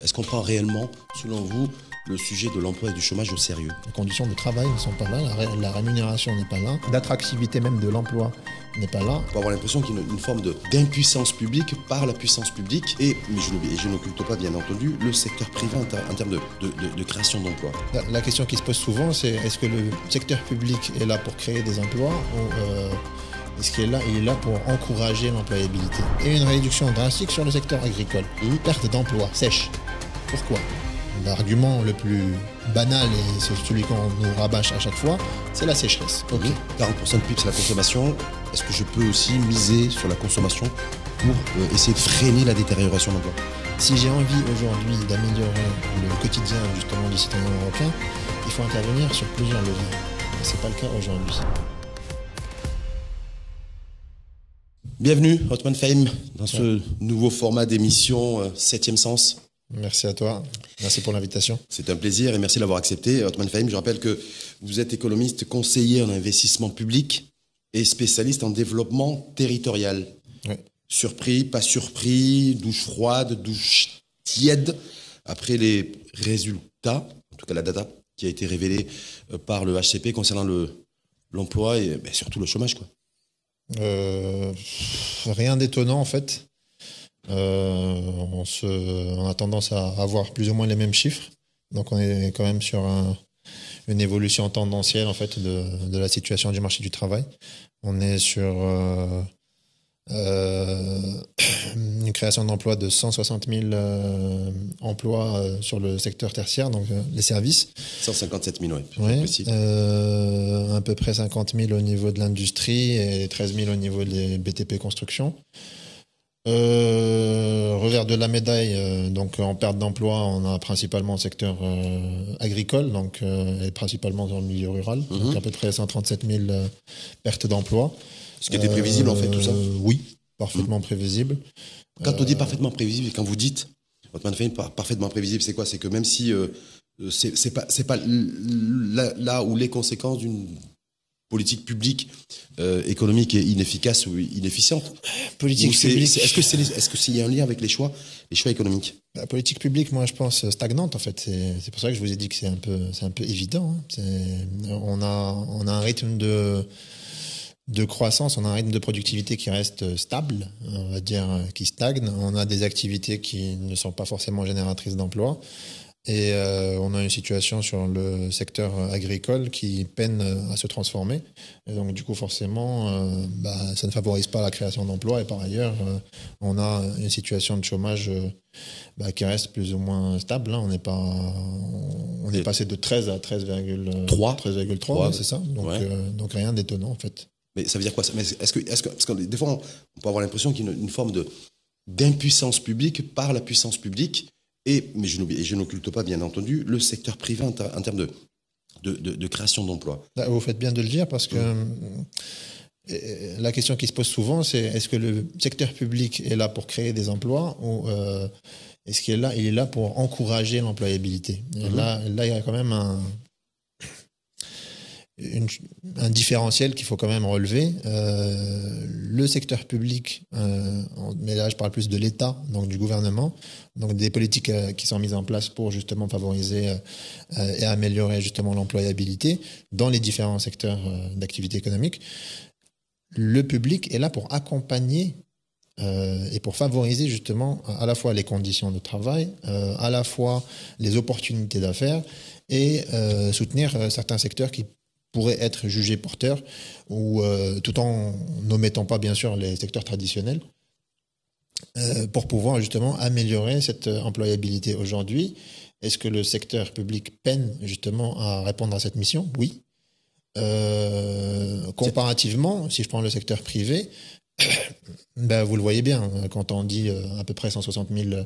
Est-ce qu'on prend réellement, selon vous, le sujet de l'emploi et du chômage au sérieux? Les conditions de travail ne sont pas là, la rémunération n'est pas là, l'attractivité même de l'emploi n'est pas là. On peut avoir l'impression qu'il y a une forme d'impuissance publique par la puissance publique mais je n'occulte pas, bien entendu, le secteur privé en termes de création d'emplois. La question qui se pose souvent, c'est est-ce que le secteur public est là pour créer des emplois ou est-ce qu'il est là, il est là pour encourager l'employabilité? Et une réduction drastique sur le secteur agricole. Une perte d'emploi sèche. Pourquoi? L'argument le plus banal, et c'est celui qu'on nous rabâche à chaque fois, c'est la sécheresse. Ok. 40% de PIB, c'est la consommation. Est-ce que je peux aussi miser sur la consommation pour essayer de freiner la détérioration de l'emploi? Si j'ai envie aujourd'hui d'améliorer le quotidien justement du citoyen européen, il faut intervenir sur plusieurs leviers. Ce n'est pas le cas aujourd'hui. Bienvenue, Othman Fahim, dans ce nouveau format d'émission 7e Sens. Merci à toi. Merci pour l'invitation. C'est un plaisir et merci d'avoir accepté. Othman Fahim, je rappelle que vous êtes économiste, conseiller en investissement public et spécialiste en développement territorial. Oui. Surpris, pas surpris, douche froide, douche tiède, après les résultats, en tout cas la data qui a été révélée par le HCP concernant l'emploi et surtout le chômage, quoi. Rien d'étonnant en fait. On a tendance à avoir plus ou moins les mêmes chiffres. Donc on est quand même sur une évolution tendancielle en fait de la situation du marché du travail. On est sur une création d'emplois de 160 000 emplois sur le secteur tertiaire, donc les services. 157 000, oui. À peu près 50 000 au niveau de l'industrie et 13 000 au niveau des BTP construction. Revers de la médaille, donc en perte d'emploi, on a principalement le secteur agricole, donc et principalement dans le milieu rural, donc à peu près 137 000 pertes d'emploi. Ce qui était prévisible en fait, tout ça? Oui, parfaitement prévisible. Quand on dit parfaitement prévisible, et quand vous dites, Othman Fahim, parfaitement prévisible, c'est quoi? C'est que même si c'est pas là où les conséquences d'une politique publique économique est inefficace ou inefficiente. Politique publique. Est-ce qu'il y a un lien avec les choix économiques? La politique publique, moi, je pense stagnante. En fait, c'est pour ça que je vous ai dit que c'est un peu évident. On a un rythme de croissance, on a un rythme de productivité qui reste stable, on va dire, qui stagne. On a des activités qui ne sont pas forcément génératrices d'emplois. Et on a une situation sur le secteur agricole qui peine à se transformer. Et donc, du coup, forcément, ça ne favorise pas la création d'emplois. Et par ailleurs, on a une situation de chômage qui reste plus ou moins stable. Hein. On est passé de 13 à 13,3, c'est ça. Donc rien d'étonnant, en fait. Mais ça veut dire quoi? Mais parce que des fois, on peut avoir l'impression qu'il y a une forme d'impuissance publique par la puissance publique. Mais je n'occulte pas, bien entendu, le secteur privé en termes de création d'emplois. Vous faites bien de le dire parce que la question qui se pose souvent, c'est est-ce que le secteur public est là pour créer des emplois ou est-ce qu'il est là pour encourager l'employabilité? Là, il y a quand même un différentiel qu'il faut quand même relever. Le secteur public, mais là je parle plus de l'État, donc du gouvernement, donc des politiques qui sont mises en place pour justement favoriser et améliorer justement l'employabilité dans les différents secteurs d'activité économique. Le public est là pour accompagner et pour favoriser justement à la fois les conditions de travail, à la fois les opportunités d'affaires et soutenir certains secteurs qui pourraient être jugés porteurs ou tout en n'omettant pas bien sûr les secteurs traditionnels pour pouvoir justement améliorer cette employabilité. Aujourd'hui, est-ce que le secteur public peine justement à répondre à cette mission? Oui. Comparativement, si je prends le secteur privé, vous le voyez bien, quand on dit à peu près 160 000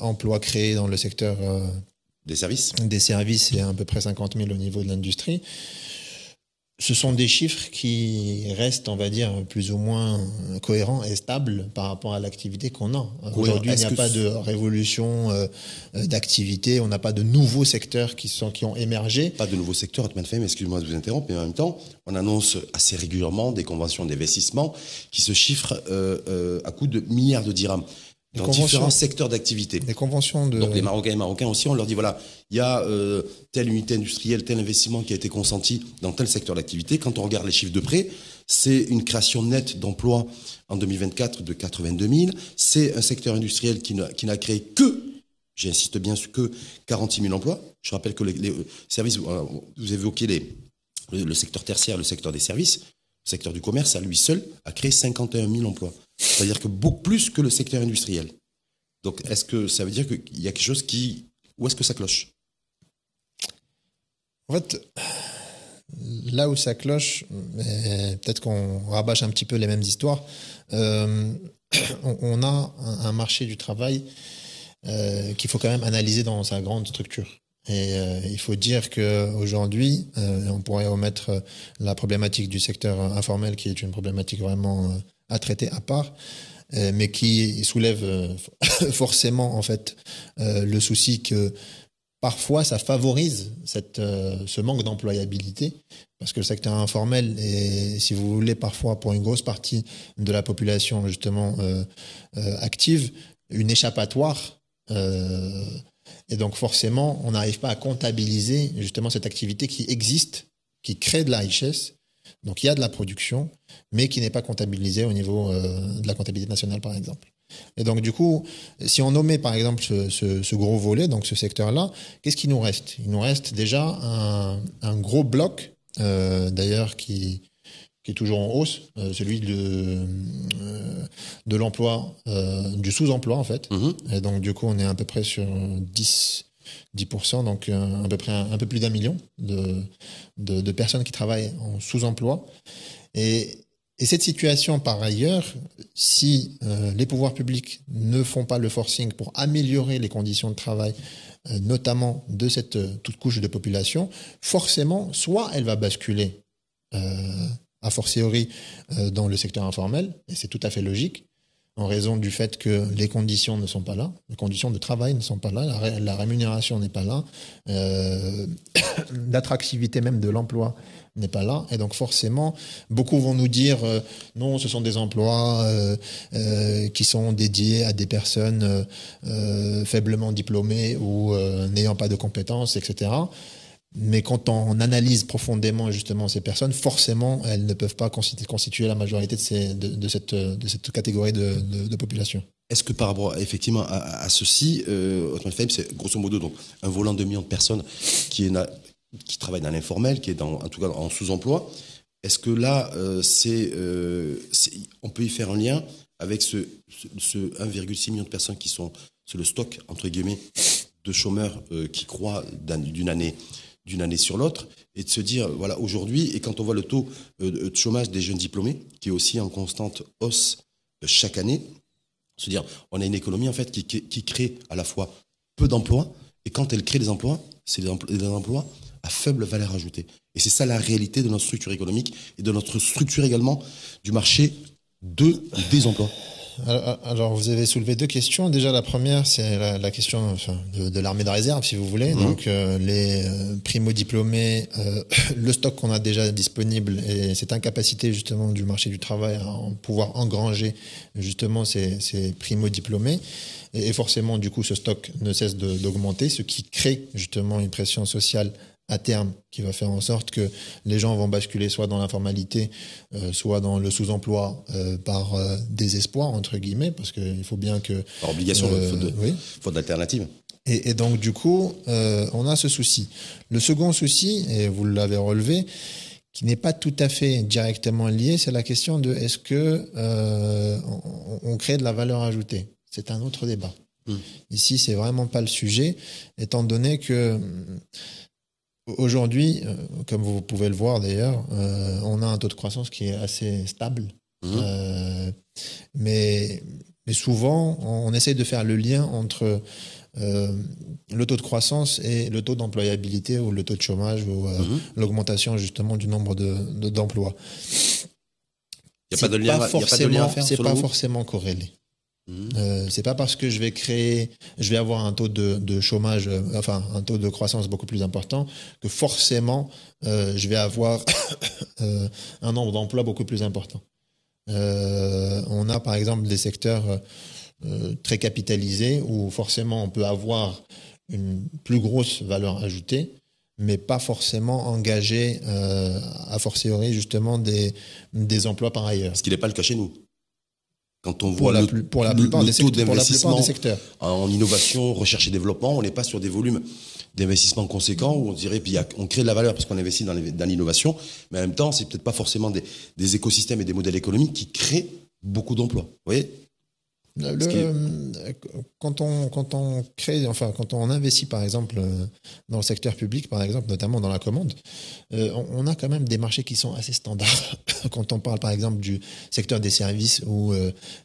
emplois créés dans le secteur des services et à peu près 50 000 au niveau de l'industrie, ce sont des chiffres qui restent, on va dire, plus ou moins cohérents et stables par rapport à l'activité qu'on a. Aujourd'hui, il n'y a pas de révolution d'activité, on n'a pas de nouveaux secteurs qui ont émergé. Pas de nouveaux secteurs, Othman Fahim, excuse-moi de vous interrompre, mais en même temps, on annonce assez régulièrement des conventions d'investissement qui se chiffrent à coût de milliards de dirhams. dans différents secteurs d'activité. Des conventions de... Donc les Marocains et Marocains aussi, on leur dit voilà, il y a telle unité industrielle, tel investissement qui a été consenti dans tel secteur d'activité. Quand on regarde les chiffres de près, c'est une création nette d'emplois en 2024 de 82 000. C'est un secteur industriel qui n'a créé que, j'insiste bien sur que 46 000 emplois. Je rappelle que les services, vous évoquez le secteur tertiaire, le secteur des services. Le secteur du commerce, à lui seul, a créé 51 000 emplois. C'est-à-dire que beaucoup plus que le secteur industriel. Donc, est-ce que ça veut dire qu'il y a quelque chose où est-ce que ça cloche? En fait, là où ça cloche, peut-être qu'on rabâche un petit peu les mêmes histoires, on a un marché du travail qu'il faut quand même analyser dans sa grande structure. Et il faut dire qu'aujourd'hui, on pourrait omettre la problématique du secteur informel, qui est une problématique vraiment à traiter à part, mais qui soulève forcément en fait le souci que parfois ça favorise ce manque d'employabilité, parce que le secteur informel est, si vous voulez, parfois pour une grosse partie de la population justement active, une échappatoire. Et donc forcément, on n'arrive pas à comptabiliser justement cette activité qui existe, qui crée de la richesse. Donc il y a de la production, mais qui n'est pas comptabilisée au niveau de la comptabilité nationale, par exemple. Et donc du coup, si on nommait par exemple ce gros volet, donc ce secteur-là, qu'est-ce qu'il nous reste? Il nous reste déjà un gros bloc, d'ailleurs, qui est toujours en hausse, celui de l'emploi, du sous-emploi en fait. Et donc du coup, on est à peu près sur 10%, donc à peu près un peu plus d'1 million de personnes qui travaillent en sous-emploi. Et cette situation, par ailleurs, si les pouvoirs publics ne font pas le forcing pour améliorer les conditions de travail, notamment de cette toute couche de population, forcément, soit elle va basculer a fortiori dans le secteur informel, et c'est tout à fait logique, en raison du fait que les conditions ne sont pas là, les conditions de travail ne sont pas là, la rémunération n'est pas là, l'attractivité même de l'emploi n'est pas là, et donc forcément, beaucoup vont nous dire non, ce sont des emplois qui sont dédiés à des personnes faiblement diplômées ou n'ayant pas de compétences, etc. Mais quand on analyse profondément justement ces personnes, forcément, elles ne peuvent pas constituer la majorité de cette catégorie de population. Est-ce que par rapport effectivement à ceci, Othman Fahim, c'est grosso modo donc un volant de millions de personnes qui travaillent dans l'informel, qui est en tout cas en sous-emploi. Est-ce que là, on peut y faire un lien avec ce 1,6 million de personnes qui sont sur le stock entre guillemets de chômeurs qui croît d'une année sur l'autre, et de se dire, voilà, aujourd'hui, et quand on voit le taux de chômage des jeunes diplômés, qui est aussi en constante hausse chaque année, se dire, on a une économie, en fait, qui crée à la fois peu d'emplois, et quand elle crée des emplois, c'est des emplois à faible valeur ajoutée. Et c'est ça la réalité de notre structure économique, et de notre structure également du marché des emplois. Alors, vous avez soulevé deux questions. Déjà, la première, c'est la question de l'armée de réserve, si vous voulez. Donc, les primo-diplômés, le stock qu'on a déjà disponible et cette incapacité justement du marché du travail à pouvoir engranger justement ces primo-diplômés. Et forcément, du coup, ce stock ne cesse d'augmenter, ce qui crée justement une pression sociale à terme qui va faire en sorte que les gens vont basculer soit dans l'informalité, soit dans le sous-emploi par désespoir, entre guillemets, parce qu'il faut bien que... Par obligation, faute d'alternative. Et donc, du coup, on a ce souci. Le second souci, et vous l'avez relevé, qui n'est pas tout à fait directement lié, c'est la question de est-ce que on crée de la valeur ajoutée. C'est un autre débat. Ici, c'est vraiment pas le sujet, étant donné que... Aujourd'hui, comme vous pouvez le voir d'ailleurs, on a un taux de croissance qui est assez stable. Mais souvent, on essaie de faire le lien entre le taux de croissance et le taux d'employabilité ou le taux de chômage ou l'augmentation justement du nombre d'emplois. Il n'y a pas de lien à faire. C'est pas forcément corrélé. C'est pas parce que je vais avoir un taux de chômage, enfin un taux de croissance beaucoup plus important, que forcément je vais avoir un nombre d'emplois beaucoup plus important. On a par exemple des secteurs très capitalisés, où forcément on peut avoir une plus grosse valeur ajoutée, mais pas forcément engager, a fortiori, justement, des emplois par ailleurs. Ce qui n'est pas le cas chez nous. Quand on Pour voit la plupart des secteurs. En innovation, recherche et développement, on n'est pas sur des volumes d'investissement conséquents où on dirait, puis on crée de la valeur parce qu'on investit dans l'innovation, mais en même temps, c'est peut-être pas forcément des écosystèmes et des modèles économiques qui créent beaucoup d'emplois. Vous voyez ? Quand on crée, enfin, quand on investit, par exemple, dans le secteur public, par exemple, notamment dans la commande, on a quand même des marchés qui sont assez standards. Quand on parle, par exemple, du secteur des services ou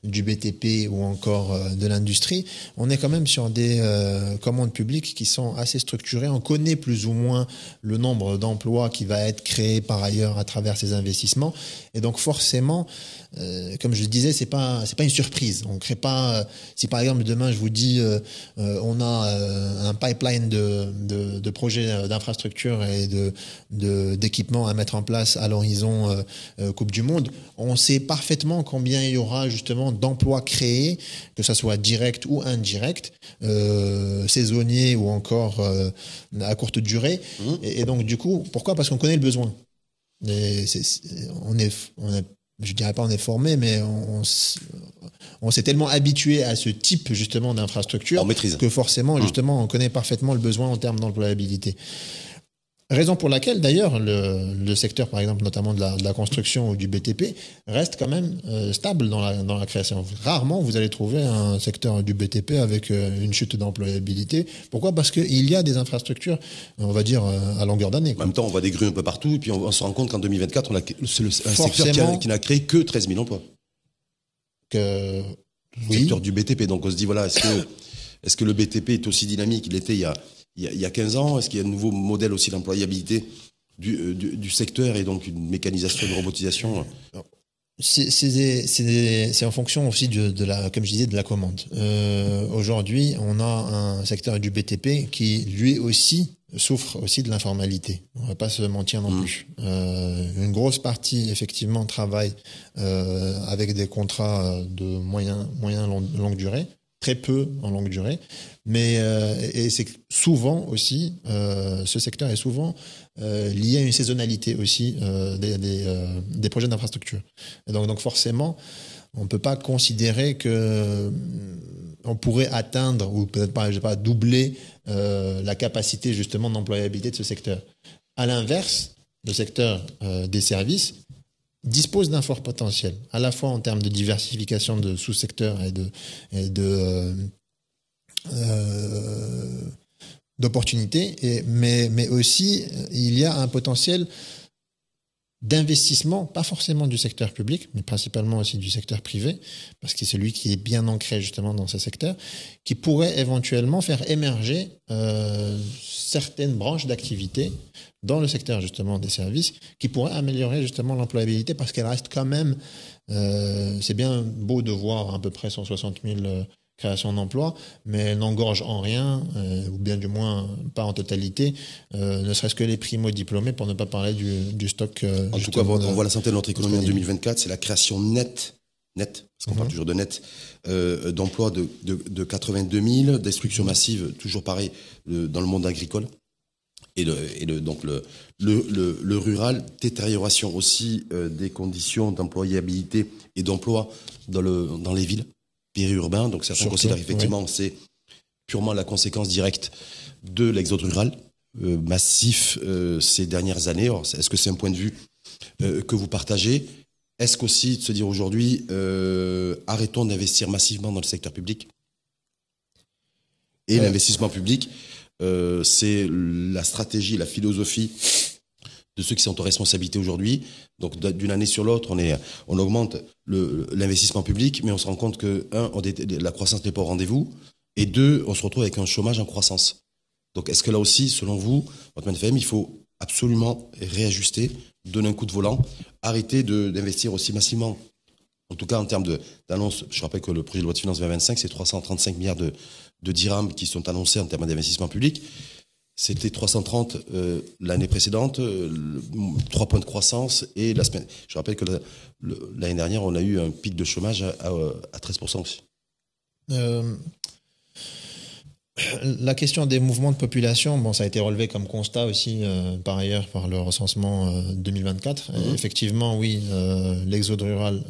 du BTP ou encore de l'industrie, on est quand même sur des commandes publiques qui sont assez structurées. On connaît plus ou moins le nombre d'emplois qui va être créé par ailleurs à travers ces investissements. Et donc, forcément, comme je le disais, c'est pas une surprise. On crée pas. Si par exemple demain je vous dis, on a un pipeline de projets d'infrastructure et d'équipements à mettre en place à l'horizon Coupe du Monde, on sait parfaitement combien il y aura justement d'emplois créés, que ça soit direct ou indirect, saisonniers ou encore à courte durée. Et donc du coup, pourquoi ? Parce qu'on connaît le besoin. Je dirais pas on est formé, mais on s'est tellement habitué à ce type justement d'infrastructure que forcément justement on connaît parfaitement le besoin en termes d'employabilité. Raison pour laquelle d'ailleurs le secteur par exemple notamment de la construction ou du BTP reste quand même stable dans la création. Rarement vous allez trouver un secteur du BTP avec une chute d'employabilité. Pourquoi ? Parce qu'il y a des infrastructures, on va dire à longueur d'année. En même temps, on voit des grues un peu partout et puis on se rend compte qu'en 2024, c'est un secteur qui n'a créé que 13 000 emplois. Le secteur du BTP. Donc on se dit voilà, est-ce que le BTP est aussi dynamique qu'il était il y a 15 ans? Est-ce qu'il y a un nouveau modèle aussi d'employabilité du secteur et donc une mécanisation, une robotisation? C'est en fonction aussi comme je disais, de la commande. Aujourd'hui, on a un secteur du BTP qui lui aussi souffre aussi de l'informalité. On va pas se mentir non plus. Une grosse partie effectivement travaille avec des contrats de longue durée. Très peu en longue durée, mais et c'est souvent aussi ce secteur est souvent lié à une saisonnalité aussi des projets d'infrastructure. Et donc forcément, on peut pas considérer que on pourrait atteindre ou peut-être pas, je sais pas, doubler la capacité justement d'employabilité de ce secteur. À l'inverse, le secteur des services dispose d'un fort potentiel, à la fois en termes de diversification de sous-secteurs et d'opportunités, mais aussi il y a un potentiel d'investissement, pas forcément du secteur public, mais principalement aussi du secteur privé, parce que c'est celui qui est bien ancré justement dans ce secteur, qui pourrait éventuellement faire émerger certaines branches d'activité dans le secteur justement des services, qui pourraient améliorer justement l'employabilité, parce qu'elle reste quand même, c'est bien beau de voir à peu près 160 000 créations d'emplois, mais elle n'engorge en rien, ou bien du moins pas en totalité, ne serait-ce que les primo-diplômés, pour ne pas parler du stock. En tout cas, on voit la santé de notre économie en 2024, c'est la création nette, parce qu'on parle toujours de net, d'emplois de 82 000, destruction massive, toujours pareil, dans le monde agricole. Donc le rural, détérioration aussi des conditions d'employabilité et d'emploi dans les villes, périurbains. Donc certains considèrent effectivement que c'est purement la conséquence directe de l'exode rural massif ces dernières années. Alors, est-ce que c'est un point de vue que vous partagez? Est-ce qu'aussi de se dire aujourd'hui arrêtons d'investir massivement dans le secteur public? Et l'investissement public, c'est la stratégie, la philosophie de ceux qui sont en responsabilité aujourd'hui. Donc d'une année sur l'autre, on augmente l'investissement public, mais on se rend compte que la croissance n'est pas au rendez-vous, et deux, on se retrouve avec un chômage en croissance. Donc est-ce que là aussi, selon vous, Othman Fahim, il faut absolument réajuster, donner un coup de volant, arrêter d'investir aussi massivement? En tout cas, en termes d'annonce, je rappelle que le projet de loi de finances 2025, c'est 335 milliards de dirhams qui sont annoncés en termes d'investissement public. C'était 330 l'année précédente, 3 points de croissance. Et je rappelle que l'année dernière, on a eu un pic de chômage à 13% aussi. La question des mouvements de population, bon, ça a été relevé comme constat aussi par ailleurs par le recensement 2024. Effectivement, oui, l'exode rural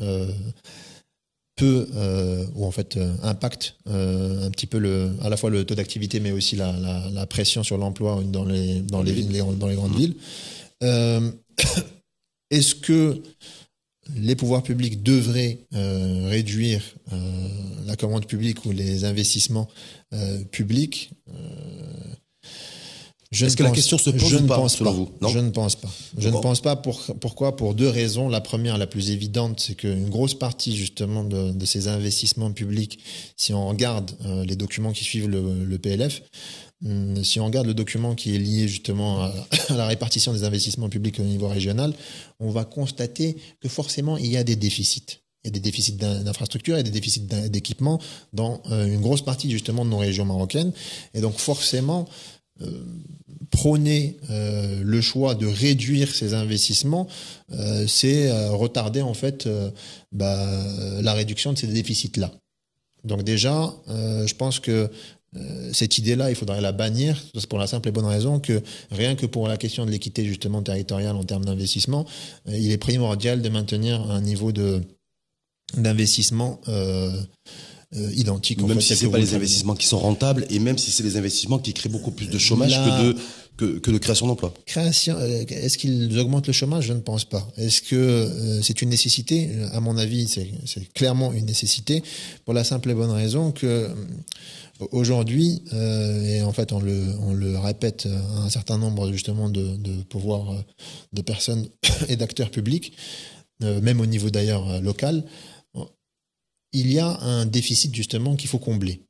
peut ou en fait impacte un petit peu à la fois le taux d'activité, mais aussi la pression sur l'emploi dans les grandes villes. Est-ce que les pouvoirs publics devraient réduire la commande publique ou les investissements publics? Est-ce que la question se pose ou pas, selon vous? Non, je ne pense pas. Je ne pense pas. Pourquoi? Pour deux raisons. La première, la plus évidente, c'est qu'une grosse partie justement de ces investissements publics, si on regarde les documents qui suivent le PLF, si on regarde le document qui est lié justement à la répartition des investissements publics au niveau régional, on va constater que forcément il y a des déficits. Il y a des déficits d'infrastructures, il y a des déficits d'équipement dans une grosse partie justement de nos régions marocaines. Et donc forcément, prôner le choix de réduire ces investissements, c'est retarder en fait la réduction de ces déficits-là. Donc déjà, je pense que cette idée-là, il faudrait la bannir, c'est pour la simple et bonne raison que rien que pour la question de l'équité justement territoriale en termes d'investissement, il est primordial de maintenir un niveau d'investissement identique. Même si ce n'est pas les investissements qui sont rentables et même si c'est les investissements qui créent beaucoup plus de chômage que de création d'emplois. Est-ce qu'ils augmentent le chômage? Je ne pense pas. Est-ce que c'est une nécessité? À mon avis, c'est clairement une nécessité pour la simple et bonne raison que aujourd'hui, et en fait on le répète à un certain nombre justement de pouvoirs, de personnes et d'acteurs publics, même au niveau d'ailleurs local, il y a un déficit justement qu'il faut combler.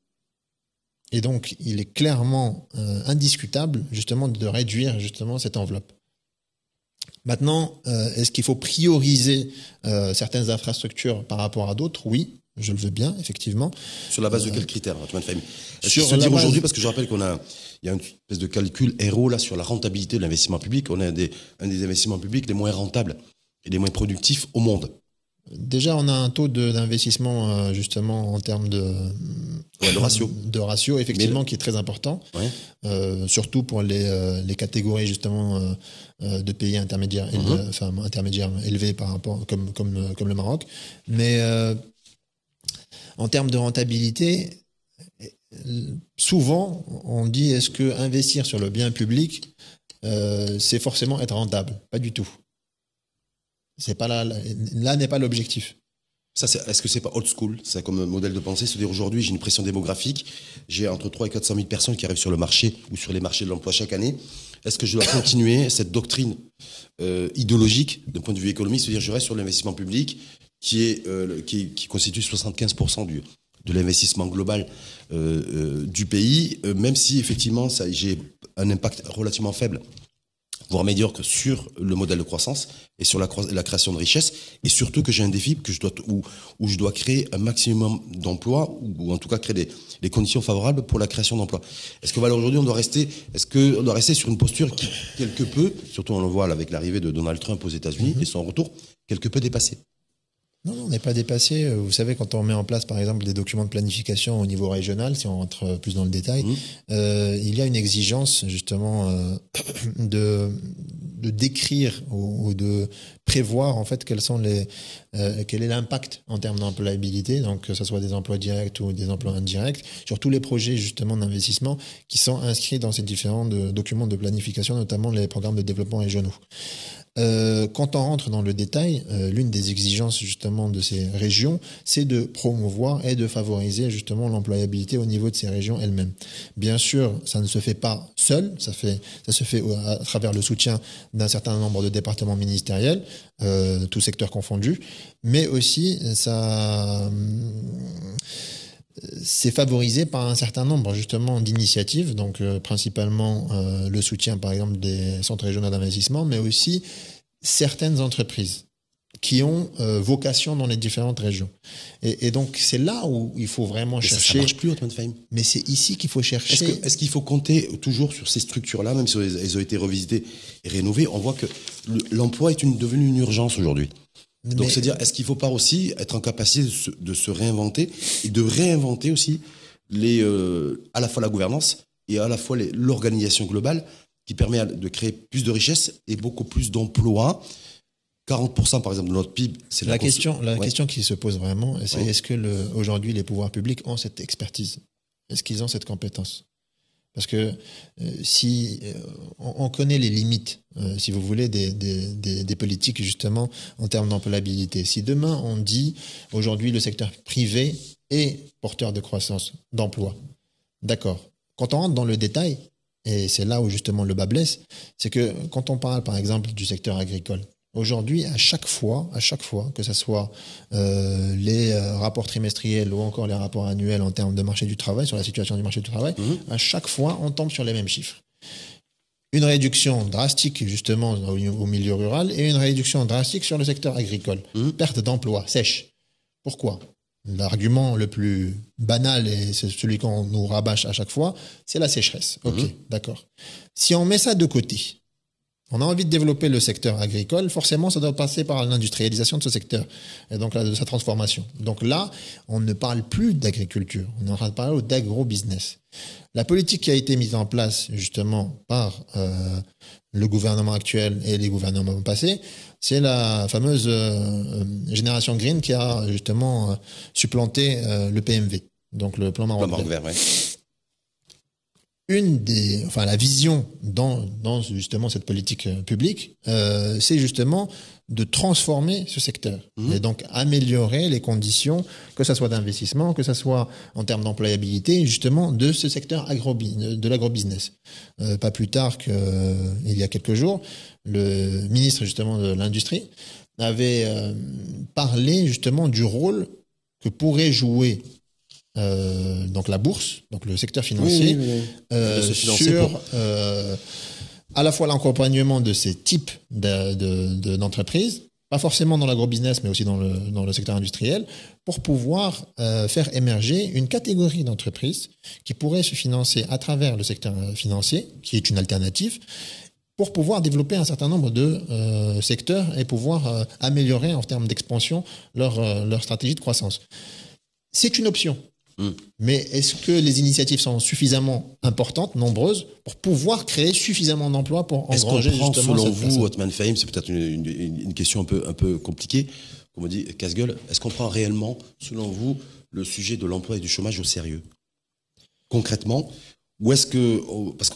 Et donc il est clairement indiscutable justement de réduire justement cette enveloppe. Maintenant, est-ce qu'il faut prioriser certaines infrastructures par rapport à d'autres? Oui. Je le veux bien, effectivement. Sur la base de quels critères, Othman Fahmy? Est-ce qu'il se dire aujourd'hui, parce que je rappelle il y a une espèce de calcul héros là sur la rentabilité de l'investissement public. On a un des investissements publics les moins rentables et les moins productifs au monde. Déjà, on a un taux d'investissement justement en termes de ratio, effectivement, qui est très important. Ouais. Surtout pour les catégories justement de pays intermédiaires, intermédiaires élevés par rapport comme le Maroc. Mais en termes de rentabilité, souvent, on dit est-ce que investir sur le bien public, c'est forcément être rentable? Pas du tout. C'est pas là n'est pas l'objectif. Est-ce que c'est pas old school? C'est comme modèle de pensée, se dire aujourd'hui j'ai une pression démographique, j'ai entre 300 et 400 000 personnes qui arrivent sur le marché ou sur les marchés de l'emploi chaque année. Est-ce que je dois continuer cette doctrine idéologique d'un point de vue économique, se dire je reste sur l'investissement public qui constitue 75% de l'investissement global du pays, même si effectivement j'ai un impact relativement faible, voire médiocre sur le modèle de croissance et sur la création de richesse, et surtout que j'ai un défi où je dois créer un maximum d'emplois, ou en tout cas créer les conditions favorables pour la création d'emplois. Est-ce que aujourd'hui on doit rester sur une posture qui quelque peu, surtout on le voit avec l'arrivée de Donald Trump aux États-Unis et son retour, quelque peu dépassée? Non, on n'est pas dépassé. Vous savez, quand on met en place, par exemple, des documents de planification au niveau régional, si on rentre plus dans le détail, il y a une exigence, justement, de décrire ou de prévoir, en fait, quel est l'impact en termes d'employabilité, donc que ce soit des emplois directs ou des emplois indirects, sur tous les projets, justement, d'investissement qui sont inscrits dans ces différents documents de planification, notamment les programmes de développement régionaux. Quand on rentre dans le détail, l'une des exigences justement de ces régions, c'est de promouvoir et de favoriser justement l'employabilité au niveau de ces régions elles-mêmes. Bien sûr, ça ne se fait pas seul, ça se fait à travers le soutien d'un certain nombre de départements ministériels, tous secteurs confondus, mais aussi c'est favorisé par un certain nombre justement d'initiatives, donc principalement le soutien par exemple des centres régionaux d'investissement, mais aussi certaines entreprises qui ont vocation dans les différentes régions. Et donc c'est là où il faut vraiment chercher. Ça marche plus, Othman Fahmy. Mais c'est ici qu'il faut chercher. Est-ce qu'il faut compter toujours sur ces structures-là, même si elles ont été revisitées et rénovées? On voit que l'emploi est devenu une urgence aujourd'hui. Donc, c'est-à-dire, est-ce qu'il ne faut pas aussi être en capacité de se réinventer et de réinventer aussi à la fois la gouvernance et à la fois l'organisation globale qui permet de créer plus de richesses et beaucoup plus d'emplois. 40% par exemple de notre PIB, c'est la question qui se pose vraiment, c'est est-ce que aujourd'hui les pouvoirs publics ont cette expertise? Est-ce qu'ils ont cette compétence? Parce que si on connaît les limites, si vous voulez, des politiques justement en termes d'employabilité. Si demain on dit aujourd'hui le secteur privé est porteur de croissance, d'emploi, d'accord. Quand on rentre dans le détail, et c'est là où justement le bas blesse, c'est que quand on parle par exemple du secteur agricole, aujourd'hui, à chaque fois, que ce soit les rapports trimestriels ou encore les rapports annuels en termes de marché du travail, sur la situation du marché du travail, à chaque fois, on tombe sur les mêmes chiffres. Une réduction drastique, justement, au milieu rural et une réduction drastique sur le secteur agricole. Perte d'emploi sèche. Pourquoi? L'argument le plus banal, et c'est celui qu'on nous rabâche à chaque fois, c'est la sécheresse. Ok, d'accord. Si on met ça de côté, on a envie de développer le secteur agricole, forcément, ça doit passer par l'industrialisation de ce secteur et donc de sa transformation. Donc là, on ne parle plus d'agriculture, on est en train de parler d'agro-business. La politique qui a été mise en place justement par le gouvernement actuel et les gouvernements passés, c'est la fameuse génération green qui a justement supplanté le PMV, donc le plan Maroc vert. Ouais. La vision dans justement cette politique publique, c'est justement de transformer ce secteur et donc améliorer les conditions, que ça soit d'investissement, que ça soit en termes d'employabilité, justement de ce secteur de l'agrobusiness. Pas plus tard qu'il y a quelques jours, le ministre justement de l'Industrie avait parlé justement du rôle que pourrait jouer donc la bourse, donc le secteur financier, sur à la fois l'accompagnement de ces types d'entreprises, pas forcément dans l'agrobusiness, mais aussi dans le secteur industriel, pour pouvoir faire émerger une catégorie d'entreprises qui pourraient se financer à travers le secteur financier, qui est une alternative, pour pouvoir développer un certain nombre de secteurs et pouvoir améliorer en termes d'expansion leur stratégie de croissance. C'est une option. Mais est-ce que les initiatives sont suffisamment importantes, nombreuses, pour pouvoir créer suffisamment d'emplois pour engranger justement cette selon vous, Othman Fahim, c'est peut-être une question un peu compliquée, comme on dit, casse-gueule, est-ce qu'on prend réellement, selon vous, le sujet de l'emploi et du chômage au sérieux? Concrètement, ou est-ce que, parce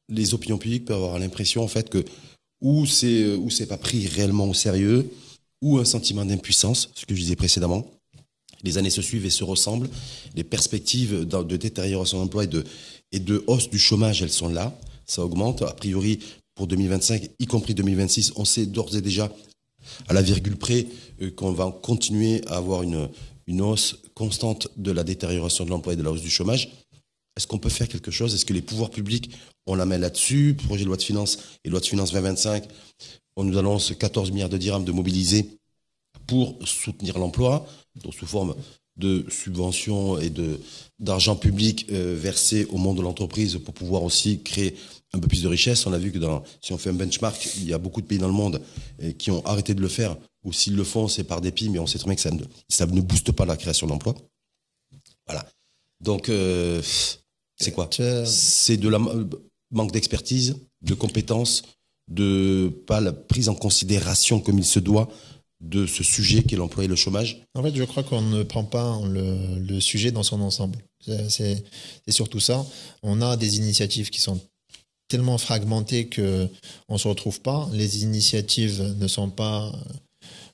les opinions publiques peuvent avoir l'impression, en fait, que ou c'est pas pris réellement au sérieux, ou un sentiment d'impuissance, ce que je disais précédemment. Les années se suivent et se ressemblent. Les perspectives de détérioration de l'emploi et de hausse du chômage, elles sont là. Ça augmente. A priori, pour 2025, y compris 2026, on sait d'ores et déjà, à la virgule près, qu'on va continuer à avoir une hausse constante de la détérioration de l'emploi et de la hausse du chômage. Est-ce qu'on peut faire quelque chose? Est-ce que les pouvoirs publics ont la main là-dessus? Projet de loi de finances et loi de finances 2025, on nous annonce 14 milliards de dirhams de mobilisés pour soutenir l'emploi, donc sous forme de subventions et d'argent public versé au monde de l'entreprise pour pouvoir aussi créer un peu plus de richesse. On a vu que si on fait un benchmark, il y a beaucoup de pays dans le monde qui ont arrêté de le faire, ou s'ils le font, c'est par dépit, mais on sait très bien que ça ne booste pas la création d'emplois. Voilà. Donc, c'est quoi? C'est de la manque d'expertise, de compétences, pas la prise en considération comme il se doit de ce sujet qu'est l'emploi et le chômage? En fait, je crois qu'on ne prend pas le sujet dans son ensemble. C'est surtout ça. On a des initiatives qui sont tellement fragmentées qu'on ne se retrouve pas. Les initiatives ne sont pas...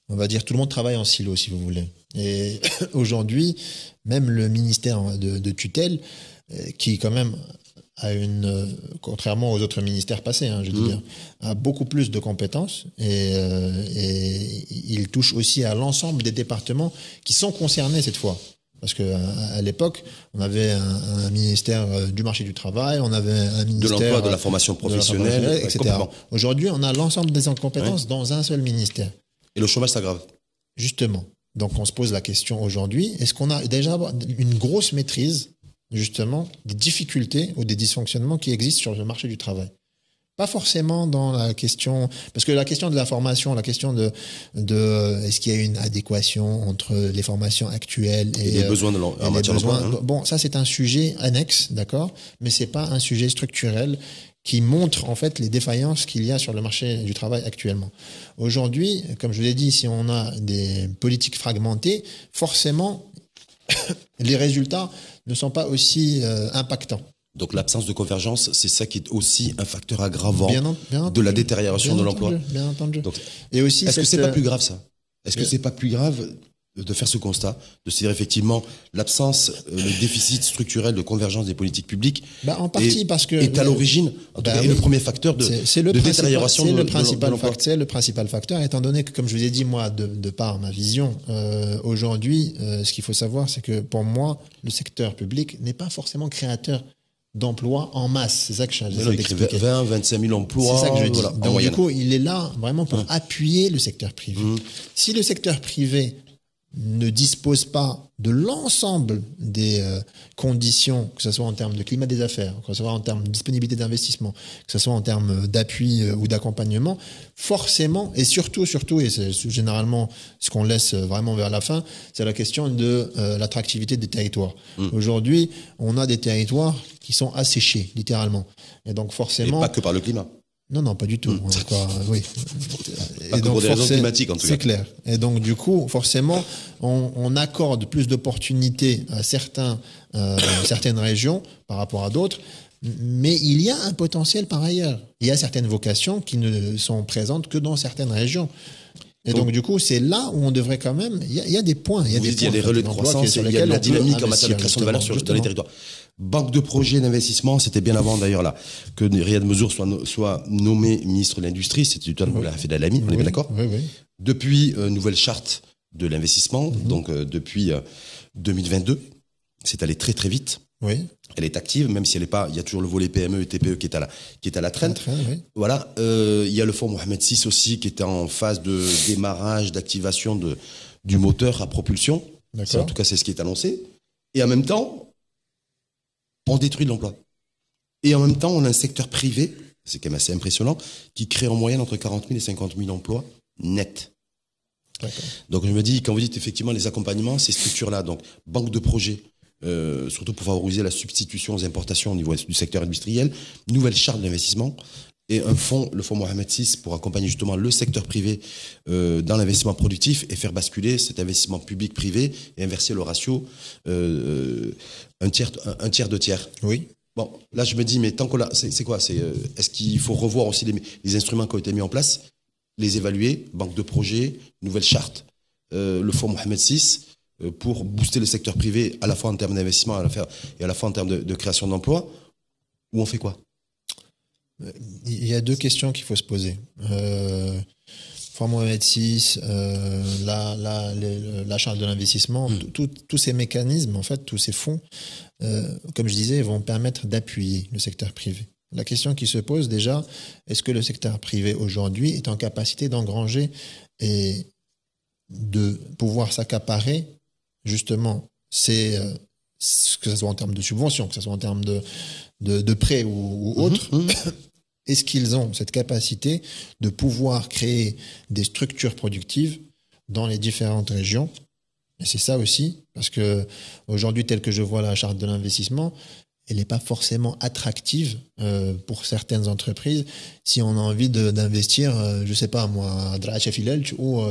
On va dire, tout le monde travaille en silo, si vous voulez. Et aujourd'hui, même le ministère de tutelle, qui quand même contrairement aux autres ministères passés, je veux dire, a beaucoup plus de compétences et il touche aussi à l'ensemble des départements qui sont concernés cette fois. Parce que à l'époque, on avait un ministère du marché du travail, on avait un ministère de l'emploi, de la formation professionnelle, etc. Aujourd'hui, on a l'ensemble des compétences dans un seul ministère. Et le chômage s'aggrave. Justement. Donc, on se pose la question aujourd'hui, est-ce qu'on a déjà une grosse maîtrise justement des difficultés ou des dysfonctionnements qui existent sur le marché du travail? Pas forcément dans la question, parce que la question de la formation, la question de est-ce qu'il y a une adéquation entre les formations actuelles et les besoins en matière d'emploi. Bon, ça c'est un sujet annexe, d'accord, mais c'est pas un sujet structurel qui montre en fait les défaillances qu'il y a sur le marché du travail actuellement. Aujourd'hui, comme je vous l'ai dit, si on a des politiques fragmentées, forcément les résultats ne sont pas aussi impactants. Donc l'absence de convergence, c'est ça qui est aussi un facteur aggravant de la détérioration de l'emploi. Bien entendu. Donc, et aussi, est-ce que c'est pas plus grave ça? Est-ce que c'est pas plus grave de faire ce constat, de se dire effectivement l'absence, le déficit structurel de convergence des politiques publiques en partie parce que est à l'origine, est le premier facteur de détérioration de l'emploi. C'est le principal facteur, étant donné que, comme je vous ai dit, moi, de par ma vision, aujourd'hui, ce qu'il faut savoir, c'est que pour moi, le secteur public n'est pas forcément créateur d'emplois en masse. C'est ça que je viens d'expliquer. 20, 25 000 emplois. C'est ça que je dis. Voilà, donc, du coup, il est là vraiment pour appuyer le secteur privé. Si le secteur privé ne dispose pas de l'ensemble des conditions, que ce soit en termes de climat des affaires, que ce soit en termes de disponibilité d'investissement, que ce soit en termes d'appui ou d'accompagnement, forcément, et surtout, et c'est généralement ce qu'on laisse vraiment vers la fin, c'est la question de l'attractivité des territoires. Aujourd'hui, on a des territoires qui sont asséchés, littéralement. Et donc forcément... Et pas que par le climat. Non, pas du tout. Oui. Pas que pour des raisons climatiques, en tout cas. C'est clair. Et donc, du coup, forcément, on accorde plus d'opportunités à certaines régions par rapport à d'autres, mais il y a un potentiel par ailleurs. Il y a certaines vocations qui ne sont présentes que dans certaines régions. Et donc, du coup, c'est là où on devrait quand même... Il y a des points. Il y a des relais de croissance, il y a de la dynamique en matière de création de valeur dans les territoires. Banque de projets d'investissement, c'était bien avant d'ailleurs là que Riyad Mansour soit nommé ministre de l'Industrie, c'était du temps de Moulay Hafid Alami, on est bien d'accord? Oui. Depuis nouvelle charte de l'investissement, donc depuis 2022, c'est allé très très vite. Oui. Elle est active, même si elle est pas, il y a toujours le volet PME et TPE qui est à la traîne. Oui. Voilà, il y a le fonds Mohamed VI aussi qui était en phase de démarrage, d'activation du moteur à propulsion. En tout cas, c'est ce qui est annoncé. Et en même temps, on détruit de l'emploi. Et en même temps, on a un secteur privé, c'est quand même assez impressionnant, qui crée en moyenne entre 40 000 et 50 000 emplois nets. Donc je me dis, quand vous dites effectivement les accompagnements, ces structures-là, donc banque de projets, surtout pour favoriser la substitution aux importations au niveau du secteur industriel, nouvelle charte d'investissement, et un fonds, le fonds Mohamed VI, pour accompagner justement le secteur privé dans l'investissement productif et faire basculer cet investissement public-privé et inverser le ratio un tiers, 2 tiers. Oui. Bon, là je me dis, mais tant qu'on l'a, c'est quoi? Est-ce qu'il faut revoir aussi les instruments qui ont été mis en place, les évaluer, banque de projets, nouvelle charte, le fonds Mohamed VI, pour booster le secteur privé à la fois en termes d'investissement et à la fois en termes de création d'emplois, ou on fait quoi? Il y a deux questions qu'il faut se poser. Fonds Mohamed VI, la charte de l'investissement, tous ces mécanismes, en fait, tous ces fonds, comme je disais, vont permettre d'appuyer le secteur privé. La question qui se pose déjà, est-ce que le secteur privé aujourd'hui est en capacité d'engranger et de pouvoir s'accaparer justement que ce soit en termes de subventions, que ce soit en termes de prêts ou autres, est-ce qu'ils ont cette capacité de pouvoir créer des structures productives dans les différentes régions? Et c'est ça aussi, parce que aujourd'hui, tel que je vois la charte de l'investissement, elle n'est pas forcément attractive pour certaines entreprises si on a envie d'investir, je sais pas moi, à Dracha Filelch ou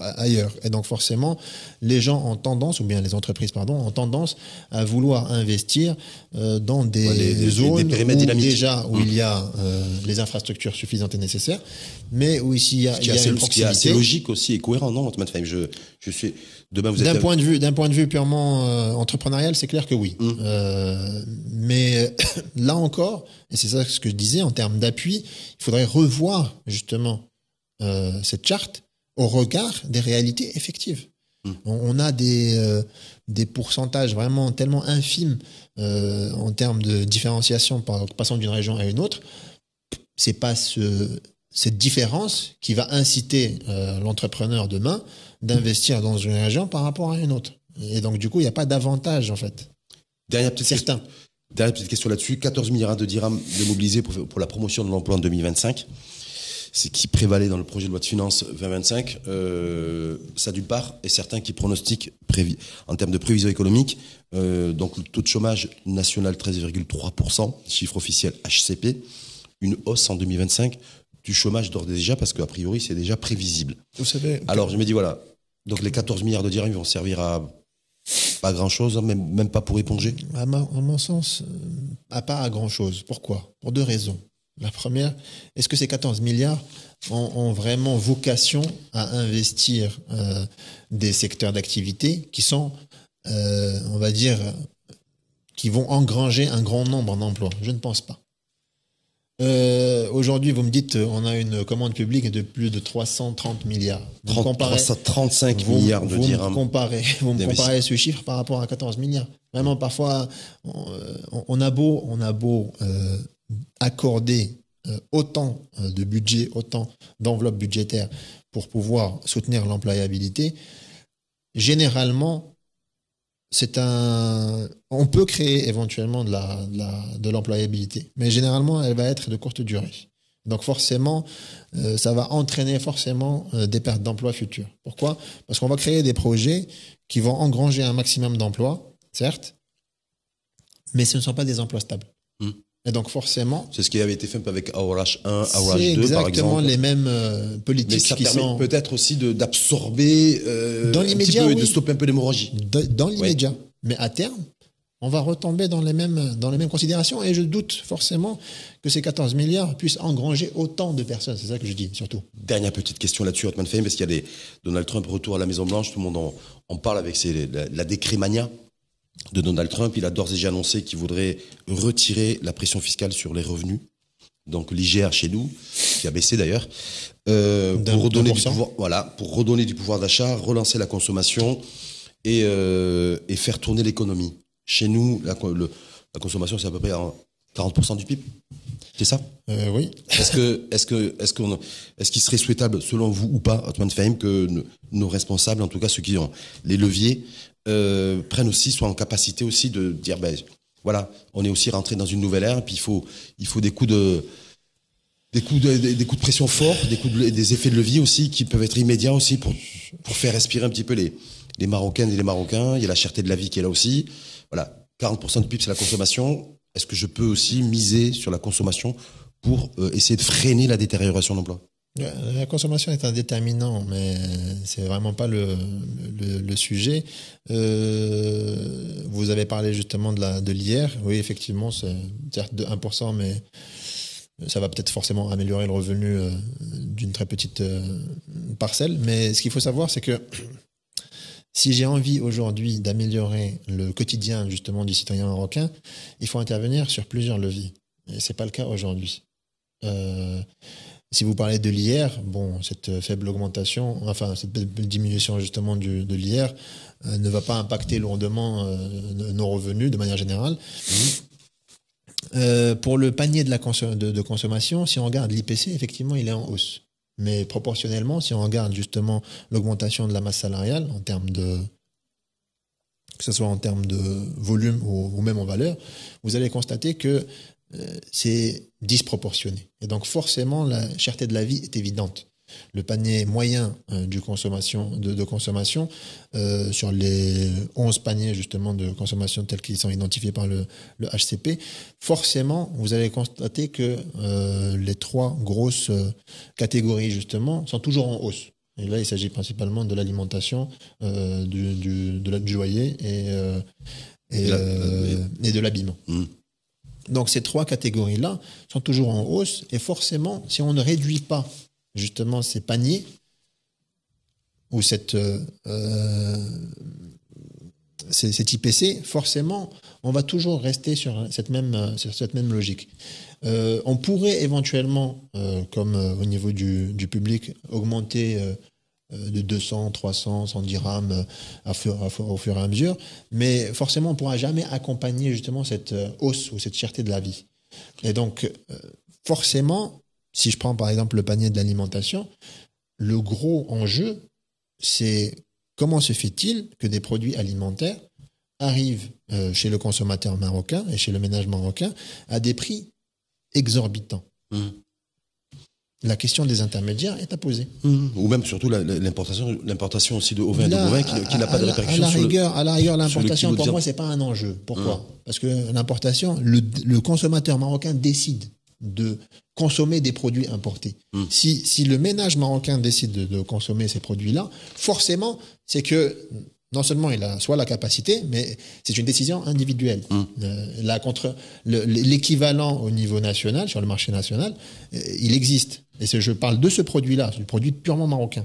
ailleurs. Et donc forcément, les gens ont tendance, ou bien les entreprises, ont tendance à vouloir investir dans des zones où il y a les infrastructures suffisantes et nécessaires, mais où ici il y a une proximité. Ce qui est assez logique aussi et cohérent, non? Je suis... D'un point de vue purement entrepreneurial, c'est clair que oui. Mais là encore, et c'est ça ce que je disais, en termes d'appui, il faudrait revoir justement cette charte au regard des réalités effectives. On a des pourcentages vraiment tellement infimes en termes de différenciation passant d'une région à une autre. C'est pas cette différence qui va inciter l'entrepreneur demain d'investir dans une région par rapport à une autre. Et donc, du coup, il n'y a pas d'avantage, en fait. Dernière petite question. Dernière petite question là-dessus. 14 milliards de dirhams de mobilisés pour la promotion de l'emploi en 2025. C'est qui prévalait dans le projet de loi de finances 2025. Ça d'une part, et certains qui pronostiquent en termes de prévision économique, donc le taux de chômage national 13,3%, chiffre officiel HCP, une hausse en 2025 du chômage d'ores et déjà, parce qu'a priori c'est déjà prévisible. Vous savez. Alors je me dis voilà, donc les 14 milliards de dirhams ils vont servir à pas grand-chose, hein, même pas pour éponger. À mon sens, pas à grand-chose. Pourquoi? Pour 2 raisons. La première, est-ce que ces 14 milliards ont vraiment vocation à investir des secteurs d'activité qui sont, on va dire, qui vont engranger un grand nombre d'emplois? Je ne pense pas. Aujourd'hui, vous me dites, on a une commande publique de plus de 330 milliards. 335 milliards de dirhams. Vous me comparez ce chiffre par rapport à 14 milliards. Vraiment, parfois, on a beau accorder autant de budget, autant d'enveloppes budgétaires pour pouvoir soutenir l'employabilité. Généralement, on peut créer éventuellement de l'employabilité, mais généralement, elle va être de courte durée. Donc forcément, ça va entraîner forcément des pertes d'emplois futures. Pourquoi? Parce qu'on va créer des projets qui vont engranger un maximum d'emplois, certes, mais ce ne sont pas des emplois stables. Et donc forcément... C'est ce qui avait été fait avec Aourash 1, Aourash 2, par exemple. C'est exactement les mêmes politiques mais ça qui permet sont... peut-être aussi d'absorber dans l'immédiat, et de stopper un peu l'hémorragie. Dans l'immédiat. Oui. Mais à terme, on va retomber dans les mêmes considérations et je doute forcément que ces 14 milliards puissent engranger autant de personnes. C'est ça que je dis, surtout. Dernière petite question là-dessus, Othman Fahim, parce qu'il y a Donald Trump retour à la Maison-Blanche, tout le monde en parle avec la décrémania de Donald Trump. Il a d'ores et déjà annoncé qu'il voudrait retirer la pression fiscale sur les revenus, donc l'IGR chez nous, qui a baissé d'ailleurs, pour redonner du pouvoir d'achat, relancer la consommation et faire tourner l'économie. Chez nous, la consommation, c'est à peu près 40% du PIB. C'est ça? Oui. Est-ce qu'il serait souhaitable, selon vous ou pas, Othman Fahim, que nos responsables, en tout cas ceux qui ont les leviers, soient en capacité aussi de dire, voilà, on est aussi rentré dans une nouvelle ère, et puis il faut des coups de pression forts, des effets de levier aussi qui peuvent être immédiats aussi pour faire respirer un petit peu les Marocaines et les Marocains. Il y a la cherté de la vie qui est là aussi. Voilà, 40% du PIB c'est la consommation. Est-ce que je peux aussi miser sur la consommation pour essayer de freiner la détérioration de l'emploi? La consommation est un déterminant, mais c'est vraiment pas le sujet. Vous avez parlé justement de l'IR. Oui, effectivement, c'est certes de 1%, mais ça va peut-être forcément améliorer le revenu d'une très petite parcelle. Mais ce qu'il faut savoir, c'est que si j'ai envie aujourd'hui d'améliorer le quotidien justement du citoyen marocain, il faut intervenir sur plusieurs leviers. Et c'est pas le cas aujourd'hui. Si vous parlez de l'IR, cette faible augmentation, cette diminution justement de l'IR ne va pas impacter lourdement nos revenus de manière générale. Pour le panier de consommation, si on regarde l'IPC, effectivement, il est en hausse. Mais proportionnellement, si on regarde justement l'augmentation de la masse salariale, que ce soit en termes de volume ou même en valeur, vous allez constater que c'est disproportionné. Et donc forcément, la cherté de la vie est évidente. Le panier moyen de consommation sur les 11 paniers justement de consommation tels qu'ils sont identifiés par le HCP, forcément, vous allez constater que les 3 grosses catégories justement sont toujours en hausse. Et là, il s'agit principalement de l'alimentation, du joaillier et de l'habillement. Donc ces 3 catégories-là sont toujours en hausse et forcément, si on ne réduit pas justement ces paniers ou cet IPC, forcément, on va toujours rester sur cette même logique. On pourrait éventuellement, comme au niveau du public, augmenter de 200, 300, 100 dirhams au fur et à mesure, mais forcément, on ne pourra jamais accompagner justement cette hausse ou cette cherté de la vie. Et donc, forcément, si je prends par exemple le panier de l'alimentation, le gros enjeu, c'est comment se fait-il que des produits alimentaires arrive chez le consommateur marocain et chez le ménage marocain à des prix exorbitants. La question des intermédiaires est à poser. Ou même surtout l'importation aussi de ovins et de bovins qui n'a pas de répercussion à la rigueur, l'importation, pour moi, c'est pas un enjeu. Pourquoi ? Parce que l'importation, le consommateur marocain décide de consommer des produits importés. Si le ménage marocain décide de consommer ces produits-là, forcément, c'est que non seulement il a soit la capacité, mais c'est une décision individuelle. L'équivalent au niveau national, sur le marché national, il existe. Et je parle de ce produit-là, du produit purement marocain,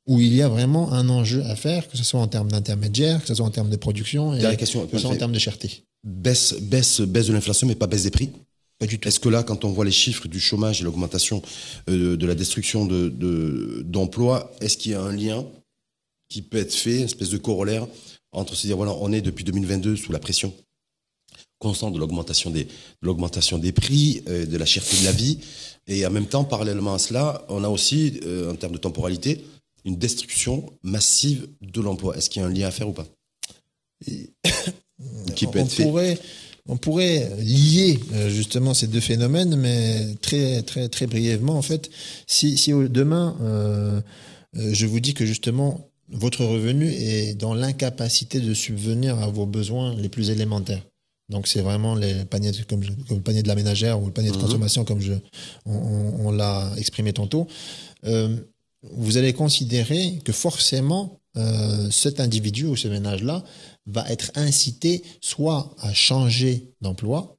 où il y a vraiment un enjeu à faire, que ce soit en termes d'intermédiaires, que ce soit en termes de production, et que ce soit en termes de cherté. Baisse de l'inflation, mais pas baisse des prix. Pas du tout. Est-ce que là, quand on voit les chiffres du chômage et l'augmentation de la destruction d'emplois, est-ce qu'il y a un lien qui peut être fait, une espèce de corollaire, entre se dire, voilà, on est depuis 2022 sous la pression constante de l'augmentation des prix, de la cherté de la vie, et en même temps, parallèlement à cela, on a aussi, en termes de temporalité, une destruction massive de l'emploi. Est-ce qu'il y a un lien à faire ou pas ? Qui peut être fait. On pourrait lier justement ces deux phénomènes, mais très très très brièvement en fait. Si demain je vous dis que justement votre revenu est dans l'incapacité de subvenir à vos besoins les plus élémentaires. Donc c'est vraiment les paniers comme le panier de la ménagère ou le panier de consommation comme on l'a exprimé tantôt. Vous allez considérer que forcément cet individu ou ce ménage-là va être incité soit à changer d'emploi,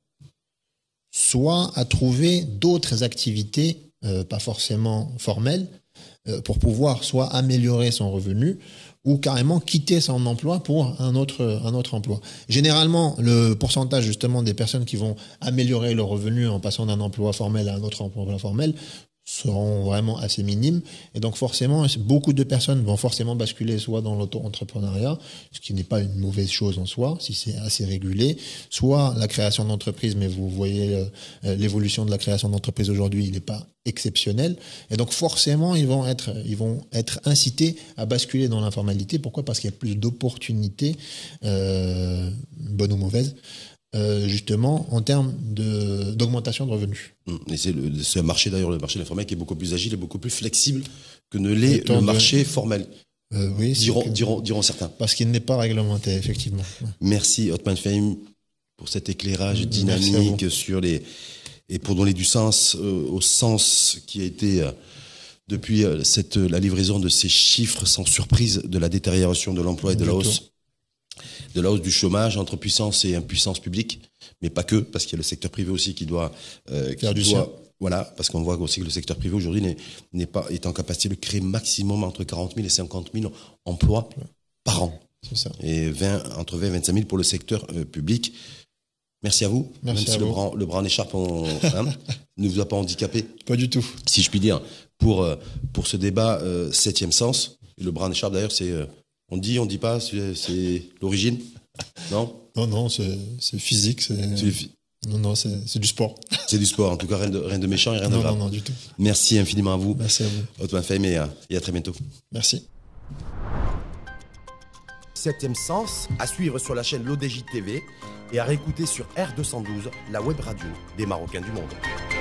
soit à trouver d'autres activités, pas forcément formelles, pour pouvoir soit améliorer son revenu ou carrément quitter son emploi pour un autre emploi. Généralement, le pourcentage justement des personnes qui vont améliorer leur revenu en passant d'un emploi formel à un autre emploi formel seront vraiment assez minimes. Et donc forcément, beaucoup de personnes vont forcément basculer soit dans l'auto-entrepreneuriat, ce qui n'est pas une mauvaise chose en soi, si c'est assez régulé, soit la création d'entreprises, mais vous voyez l'évolution de la création d'entreprises aujourd'hui, il n'est pas exceptionnel. Et donc forcément, ils vont être incités à basculer dans l'informalité. Pourquoi ? Parce qu'il y a plus d'opportunités, bonnes ou mauvaises, justement en termes d'augmentation de revenus. Et c'est un marché d'ailleurs, le marché de l'informatique qui est beaucoup plus agile et beaucoup plus flexible que ne l'est le marché formel. Oui, diront certains. Parce qu'il n'est pas réglementé, effectivement. Merci Othman Fahim pour cet éclairage dynamique et pour donner du sens au sens qui a été depuis la livraison de ces chiffres sans surprise de la détérioration de l'emploi et de la hausse du chômage entre puissance et impuissance publique, mais pas que, parce qu'il y a le secteur privé aussi qui doit faire du sien. Voilà, parce qu'on voit aussi que le secteur privé aujourd'hui est en capacité de créer maximum entre 40 000 et 50 000 emplois par an. C'est ça. Et entre 20 et 25 000 pour le secteur public. Merci à vous. Merci même à si vous. le bras en écharpe ne vous a pas handicapé. Pas du tout. Si je puis dire, pour ce débat septième sens. Et le bras en écharpe d'ailleurs, c'est on dit pas, c'est l'origine. Non, c'est physique, non, c'est du sport. C'est du sport, en tout cas rien de méchant et rien de grave. Non, du tout. Merci infiniment à vous. Merci à vous. Othman Fahim et à très bientôt. Merci. Septième sens, à suivre sur la chaîne l'ODJ TV et à réécouter sur R212, la web radio des Marocains du monde.